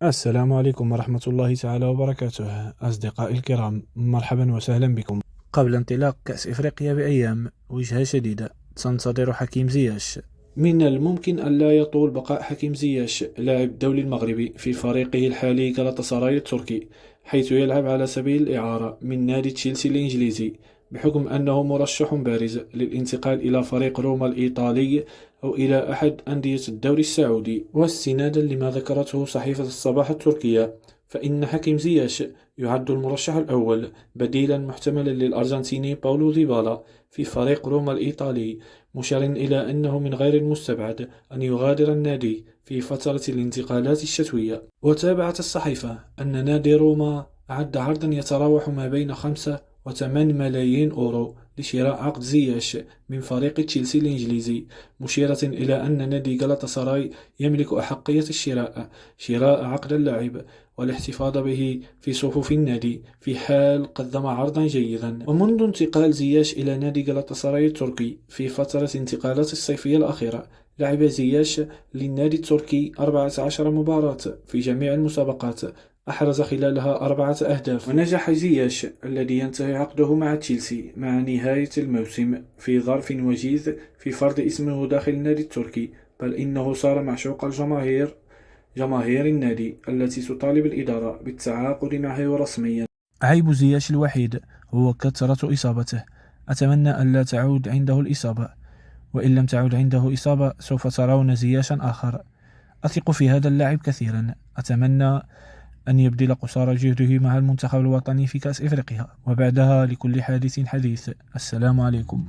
السلام عليكم ورحمة الله تعالى وبركاته. أصدقائي الكرام، مرحبا وسهلا بكم. قبل انطلاق كأس إفريقيا بأيام، وجهة شديدة تنتظر حكيم زياش. من الممكن أن لا يطول بقاء حكيم زياش لاعب الدولي المغربي في فريقه الحالي غالاتاساراي التركي، حيث يلعب على سبيل الإعارة من نادي تشيلسي الإنجليزي، بحكم أنه مرشح بارز للانتقال إلى فريق روما الإيطالي أو إلى أحد أندية الدوري السعودي. واستنادا لما ذكرته صحيفة الصباح التركية، فإن حكيم زياش يعد المرشح الأول بديلا محتملا للأرجنتيني باولو ديبالا في فريق روما الإيطالي، مشيرا إلى أنه من غير المستبعد أن يغادر النادي في فترة الانتقالات الشتوية. وتابعت الصحيفة أن نادي روما أعد عرضا يتراوح ما بين 5 و8 ملايين أورو لشراء عقد زياش من فريق تشيلسي الإنجليزي، مشيرة إلى أن نادي غالاتاساراي يملك أحقية شراء عقد اللاعب والاحتفاظ به في صفوف النادي في حال قدم عرضا جيدا. ومنذ انتقال زياش إلى نادي غالاتاساراي التركي في فترة انتقالات الصيفية الأخيرة، لعب زياش للنادي التركي 14 مباراة في جميع المسابقات، أحرز خلالها 4 أهداف. ونجح زياش الذي ينتهي عقده مع تشيلسي مع نهاية الموسم في ظرف وجيز في فرض اسمه داخل النادي التركي، بل إنه صار معشوق جماهير النادي التي تطالب الإدارة بالتعاقد معه رسميا. عيب زياش الوحيد هو كثرة إصابته. أتمنى أن لا تعود عنده الإصابة، وإن لم تعود عنده إصابة سوف ترون زياشا آخر. أثق في هذا اللاعب كثيرا. أتمنى أن يبذل قصارى جهده مع المنتخب الوطني في كأس إفريقيا، وبعدها لكل حادث حديث. السلام عليكم.